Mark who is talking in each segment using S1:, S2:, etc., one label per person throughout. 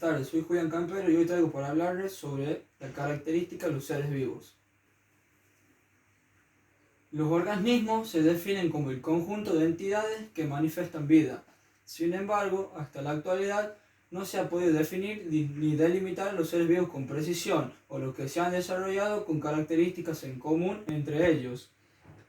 S1: tardes, soy Julián Campero y hoy traigo para hablarles sobre la característica de los seres vivos. Los organismos se definen como el conjunto de entidades que manifiestan vida. Sin embargo, hasta la actualidad no se ha podido definir ni delimitar los seres vivos con precisión, o los que se han desarrollado con características en común entre ellos,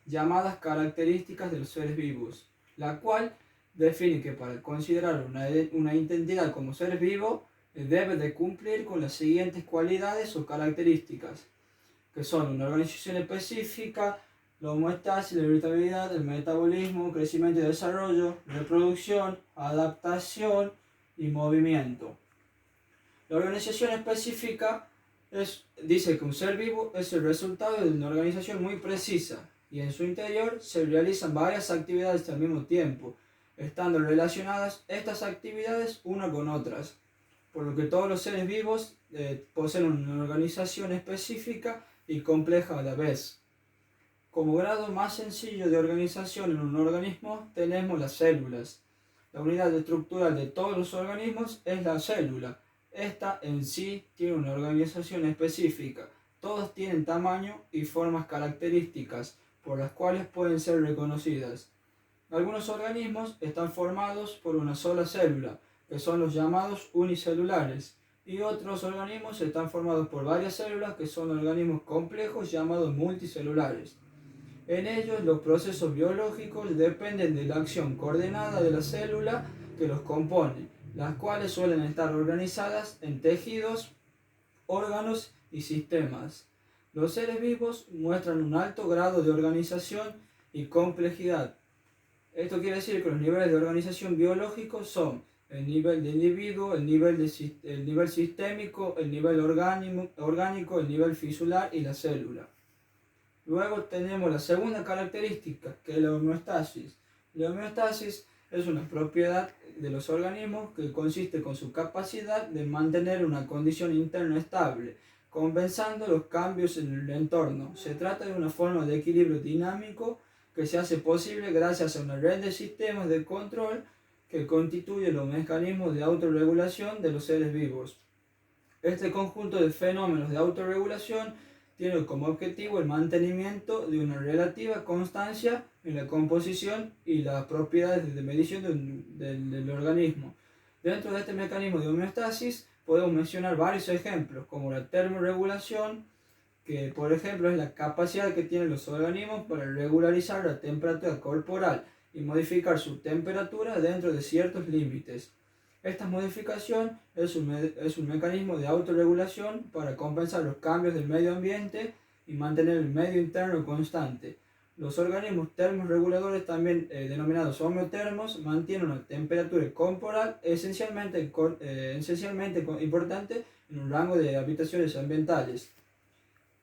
S1: llamadas características de los seres vivos, la cual define que para considerar una entidad como ser vivo debe de cumplir con las siguientes cualidades o características, que son una organización específica, la homeostasis, la irritabilidad, el metabolismo, crecimiento y desarrollo, reproducción, adaptación y movimiento. La organización específica dice que un ser vivo es el resultado de una organización muy precisa y en su interior se realizan varias actividades al mismo tiempo, estando relacionadas estas actividades una con otras, por lo que todos los seres vivos poseen una organización específica y compleja a la vez. Como grado más sencillo de organización en un organismo tenemos las células. La unidad estructural de todos los organismos es la célula. Esta en sí tiene una organización específica. Todas tienen tamaño y formas características por las cuales pueden ser reconocidas. Algunos organismos están formados por una sola célula, que son los llamados unicelulares, y otros organismos están formados por varias células, que son organismos complejos llamados multicelulares. En ellos, los procesos biológicos dependen de la acción coordinada de la célula que los compone, las cuales suelen estar organizadas en tejidos, órganos y sistemas. Los seres vivos muestran un alto grado de organización y complejidad. Esto quiere decir que los niveles de organización biológico son el nivel de individuo, el nivel sistémico, el nivel orgánico, el nivel fisular y la célula. Luego tenemos la segunda característica, que es la homeostasis. La homeostasis es una propiedad de los organismos que consiste con su capacidad de mantener una condición interna estable, compensando los cambios en el entorno. Se trata de una forma de equilibrio dinámico que se hace posible gracias a una red de sistemas de control que constituye los mecanismos de autorregulación de los seres vivos. Este conjunto de fenómenos de autorregulación tiene como objetivo el mantenimiento de una relativa constancia en la composición y las propiedades de medición del organismo. Dentro de este mecanismo de homeostasis podemos mencionar varios ejemplos, como la termorregulación, que por ejemplo es la capacidad que tienen los organismos para regularizar la temperatura corporal y modificar su temperatura dentro de ciertos límites. Esta modificación es un mecanismo de autorregulación para compensar los cambios del medio ambiente y mantener el medio interno constante. Los organismos termorreguladores, también denominados homeotermos, mantienen una temperatura corporal esencialmente importante en un rango de habitaciones ambientales.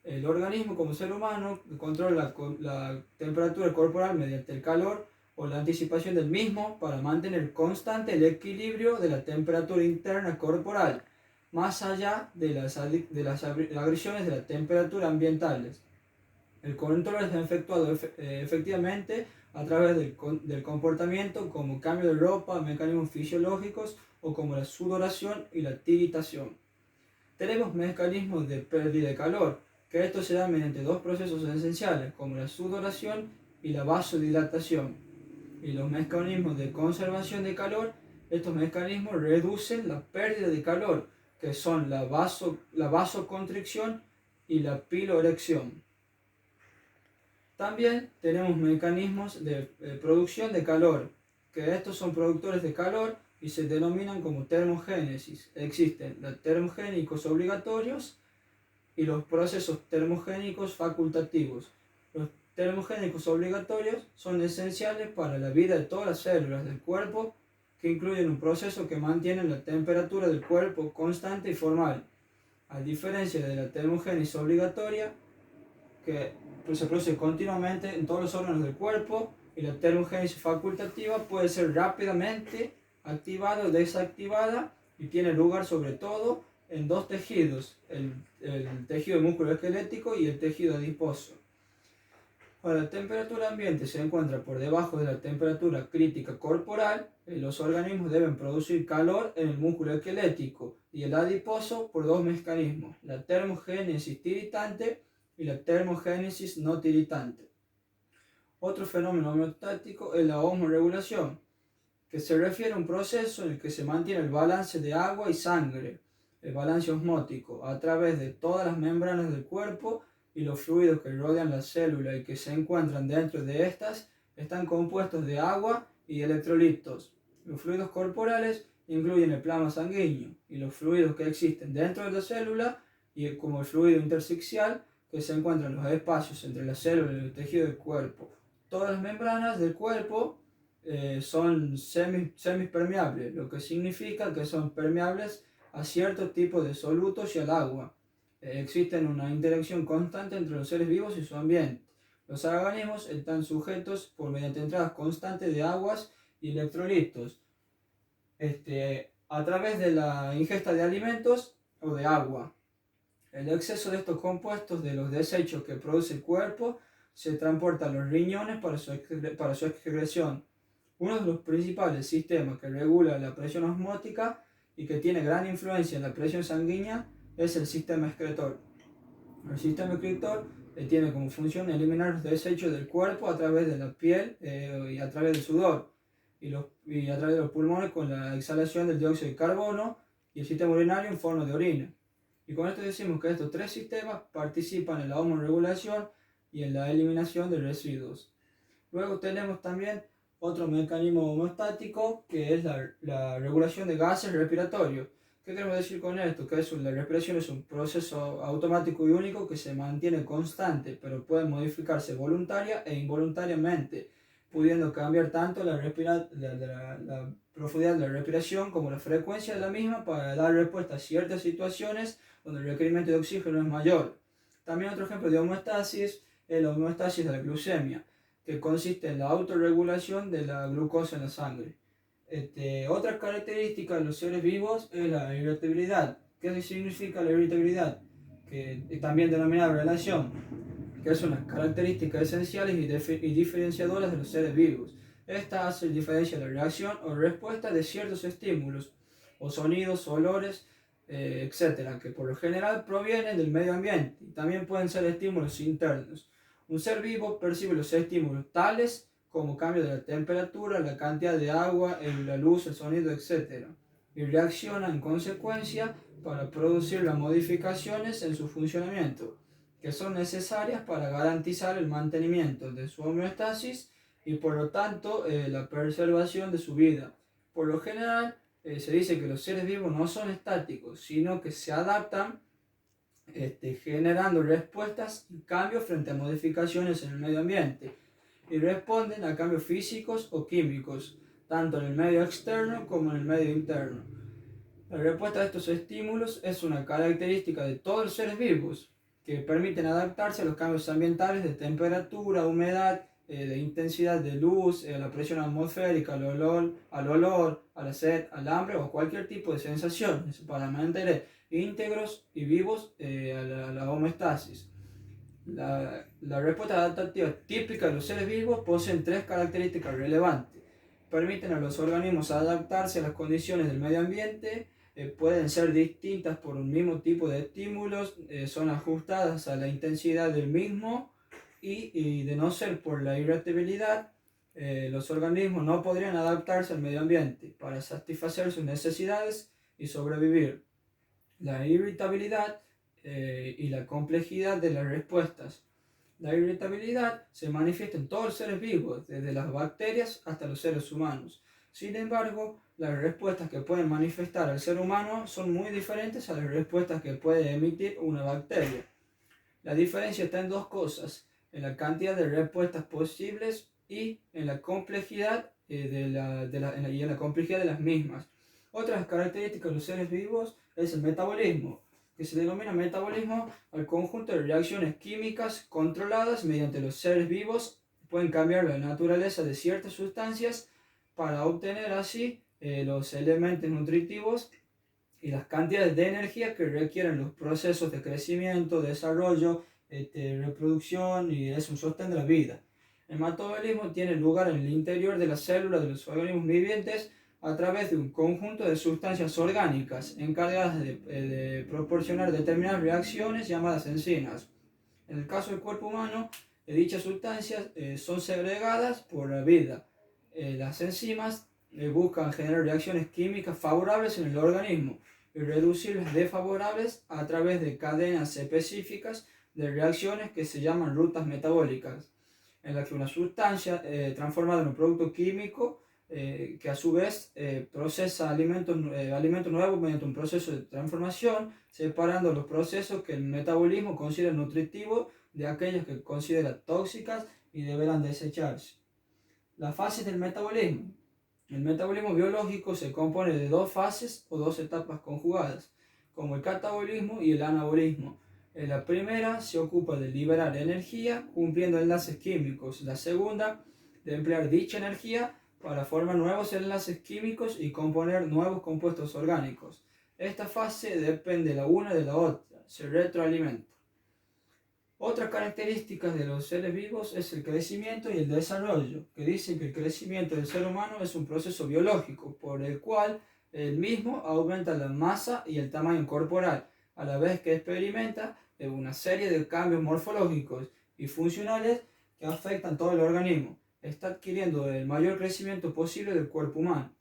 S1: El organismo, como ser humano, controla la temperatura corporal mediante el calor o la anticipación del mismo para mantener constante el equilibrio de la temperatura interna corporal, más allá de las agresiones de la temperatura ambientales. El control es efectuado efectivamente a través del comportamiento como cambio de ropa, mecanismos fisiológicos o como la sudoración y la tiritación. Tenemos mecanismos de pérdida de calor, que esto se da mediante dos procesos esenciales, como la sudoración y la vasodilatación. Y los mecanismos de conservación de calor, estos mecanismos reducen la pérdida de calor, que son la vasoconstricción y la piloerección. También tenemos mecanismos de producción de calor, que estos son productores de calor y se denominan como termogénesis. Existen los termogénicos obligatorios y los procesos termogénicos facultativos. Los termogénicos obligatorios son esenciales para la vida de todas las células del cuerpo, que incluyen un proceso que mantiene la temperatura del cuerpo constante y formal, a diferencia de la termogénesis obligatoria, que se produce continuamente en todos los órganos del cuerpo, y la termogénesis facultativa puede ser rápidamente activada o desactivada y tiene lugar sobre todo en dos tejidos, el tejido musculoesquelético y el tejido adiposo. Cuando la temperatura ambiente se encuentra por debajo de la temperatura crítica corporal, los organismos deben producir calor en el músculo esquelético y el adiposo por dos mecanismos, la termogénesis tiritante y la termogénesis no tiritante. Otro fenómeno homeostático es la osmorregulación, que se refiere a un proceso en el que se mantiene el balance de agua y sangre, el balance osmótico, a través de todas las membranas del cuerpo, y los fluidos que rodean la célula y que se encuentran dentro de estas están compuestos de agua y electrolitos. Los fluidos corporales incluyen el plasma sanguíneo y los fluidos que existen dentro de la célula, y como el fluido intersticial que se encuentra en los espacios entre la célula y el tejido del cuerpo. Todas las membranas del cuerpo son semipermeables, lo que significa que son permeables a ciertos tipos de solutos y al agua. Existen una interacción constante entre los seres vivos y su ambiente. Los organismos están sujetos por mediante entradas constantes de aguas y electrolitos a través de la ingesta de alimentos o de agua. El exceso de estos compuestos de los desechos que produce el cuerpo se transporta a los riñones para su excreción. Uno de los principales sistemas que regula la presión osmótica y que tiene gran influencia en la presión sanguínea es el sistema excretor. El sistema excretor tiene como función eliminar los desechos del cuerpo a través de la piel y a través del sudor y a través de los pulmones con la exhalación del dióxido de carbono, y el sistema urinario en forma de orina. Y con esto decimos que estos tres sistemas participan en la osmorregulación y en la eliminación de residuos. Luego tenemos también otro mecanismo homeostático, que es la regulación de gases respiratorios. ¿Qué queremos decir con esto? Que la respiración es un proceso automático y único que se mantiene constante, pero puede modificarse voluntaria e involuntariamente, pudiendo cambiar tanto la profundidad de la respiración como la frecuencia de la misma para dar respuesta a ciertas situaciones donde el requerimiento de oxígeno es mayor. También otro ejemplo de homeostasis es la homeostasis de la glucemia, que consiste en la autorregulación de la glucosa en la sangre. Otra característica de los seres vivos es la irritabilidad. ¿Qué significa la irritabilidad? Que también denominada relación, que es una característica esenciales y diferenciadoras de los seres vivos. Esta hace diferencia la reacción o respuesta de ciertos estímulos, o sonidos, olores, etc., que por lo general provienen del medio ambiente, y también pueden ser estímulos internos. Un ser vivo percibe los estímulos tales como cambio de la temperatura, la cantidad de agua, la luz, el sonido, etc., y reacciona en consecuencia para producir las modificaciones en su funcionamiento, que son necesarias para garantizar el mantenimiento de su homeostasis y por lo tanto la preservación de su vida. Por lo general se dice que los seres vivos no son estáticos, sino que se adaptan generando respuestas y cambios frente a modificaciones en el medio ambiente, y responden a cambios físicos o químicos, tanto en el medio externo como en el medio interno. La respuesta a estos estímulos es una característica de todos los seres vivos, que permiten adaptarse a los cambios ambientales de temperatura, humedad, de intensidad de luz, a la presión atmosférica, al olor, a la sed, al hambre o a cualquier tipo de sensación, para mantener íntegros y vivos a la homeostasis. La respuesta adaptativa típica de los seres vivos poseen tres características relevantes. Permiten a los organismos adaptarse a las condiciones del medio ambiente, pueden ser distintas por un mismo tipo de estímulos, son ajustadas a la intensidad del mismo, y de no ser por la irritabilidad, los organismos no podrían adaptarse al medio ambiente para satisfacer sus necesidades y sobrevivir. La irritabilidad y la complejidad de las respuestas. La irritabilidad se manifiesta en todos los seres vivos, desde las bacterias hasta los seres humanos. Sin embargo, las respuestas que pueden manifestar el ser humano son muy diferentes a las respuestas que puede emitir una bacteria. La diferencia está en dos cosas: en la cantidad de respuestas posibles y en la complejidad y en la complejidad de las mismas. Otras características de los seres vivos es el metabolismo, que se denomina metabolismo al conjunto de reacciones químicas controladas mediante los seres vivos pueden cambiar la naturaleza de ciertas sustancias para obtener así los elementos nutritivos y las cantidades de energía que requieren los procesos de crecimiento, desarrollo reproducción y es un sostén de la vida. El metabolismo tiene lugar en el interior de las células de los organismos vivientes a través de un conjunto de sustancias orgánicas encargadas de proporcionar determinadas reacciones llamadas enzimas. En el caso del cuerpo humano, dichas sustancias son segregadas por la vida. Las enzimas buscan generar reacciones químicas favorables en el organismo y reducir las desfavorables a través de cadenas específicas de reacciones que se llaman rutas metabólicas, en las que una sustancia transformada en un producto químico que a su vez procesa alimentos nuevos mediante un proceso de transformación, separando los procesos que el metabolismo considera nutritivos de aquellos que considera tóxicas y deberán desecharse. Las fases del metabolismo. El metabolismo biológico se compone de dos fases o dos etapas conjugadas, como el catabolismo y el anabolismo. En la primera se ocupa de liberar energía cumpliendo enlaces químicos. La segunda, de emplear dicha energía para formar nuevos enlaces químicos y componer nuevos compuestos orgánicos. Esta fase depende la una de la otra, se retroalimenta. Otra característica de los seres vivos es el crecimiento y el desarrollo, que dicen que el crecimiento del ser humano es un proceso biológico por el cual el mismo aumenta la masa y el tamaño corporal, a la vez que experimenta una serie de cambios morfológicos y funcionales que afectan todo el organismo. Está adquiriendo el mayor crecimiento posible del cuerpo humano.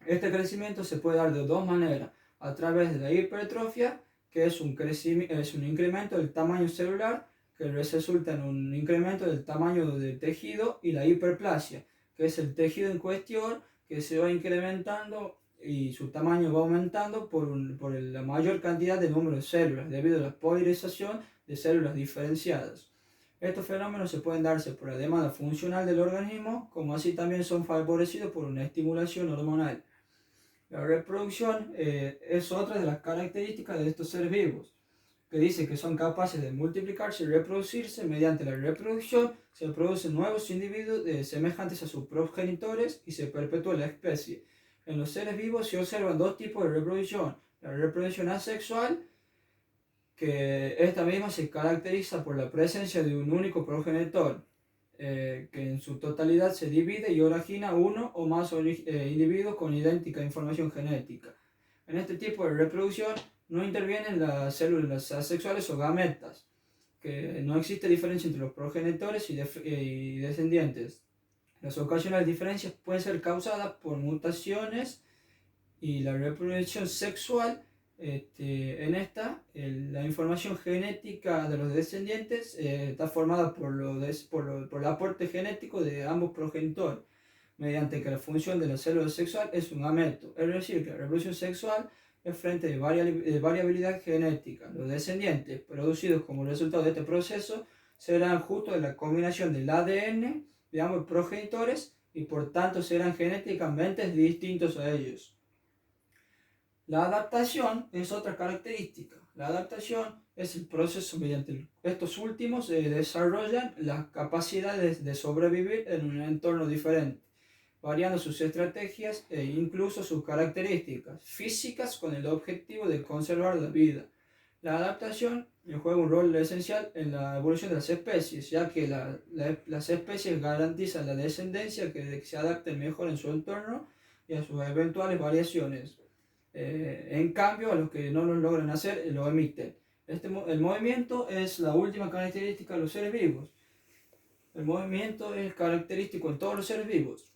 S1: Este crecimiento se puede dar de dos maneras, a través de la hipertrofia, que es un incremento del tamaño celular, que resulta en un incremento del tamaño del tejido, y la hiperplasia, que es el tejido en cuestión que se va incrementando y su tamaño va aumentando por la mayor cantidad de número de células, debido a la polarización de células diferenciadas. Estos fenómenos se pueden darse por la demanda funcional del organismo, como así también son favorecidos por una estimulación hormonal. La reproducción es otra de las características de estos seres vivos, que dice que son capaces de multiplicarse y reproducirse. Mediante la reproducción se producen nuevos individuos semejantes a sus progenitores y se perpetúa la especie. En los seres vivos se observan dos tipos de reproducción: la reproducción asexual, que esta misma se caracteriza por la presencia de un único progenitor, que en su totalidad se divide y origina uno o más individuos con idéntica información genética. En este tipo de reproducción no intervienen las células asexuales o gametas, que no existe diferencia entre los progenitores y descendientes. Las ocasionales diferencias pueden ser causadas por mutaciones, y la reproducción sexual, la información genética de los descendientes está formada por el aporte genético de ambos progenitores, mediante que la función de la célula sexual es un gameto. Es decir, que la reproducción sexual es frente de variabilidad genética. Los descendientes producidos como resultado de este proceso serán justo de la combinación del ADN de ambos progenitores y por tanto serán genéticamente distintos a ellos. La adaptación es otra característica. La adaptación es el proceso mediante estos últimos desarrollan las capacidades de sobrevivir en un entorno diferente, variando sus estrategias e incluso sus características físicas con el objetivo de conservar la vida. La adaptación juega un rol esencial en la evolución de las especies, ya que las especies garantizan la descendencia que se adapte mejor en su entorno y a sus eventuales variaciones. En cambio, a los que no lo logran hacer, lo emiten. El movimiento es la última característica de los seres vivos. El movimiento es característico en todos los seres vivos,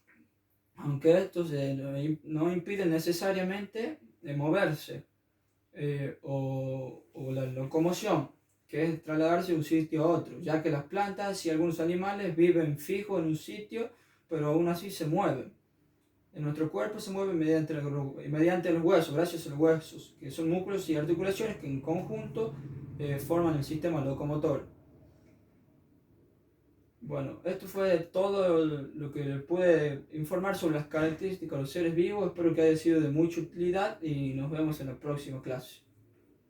S1: aunque estos no impiden necesariamente moverse o la locomoción, que es trasladarse de un sitio a otro, ya que las plantas y algunos animales viven fijos en un sitio, pero aún así se mueven. En nuestro cuerpo se mueve mediante los huesos, gracias a los huesos, que son músculos y articulaciones que en conjunto forman el sistema locomotor. Bueno, esto fue todo lo que pude informar sobre las características de los seres vivos. Espero que haya sido de mucha utilidad y nos vemos en la próxima clase.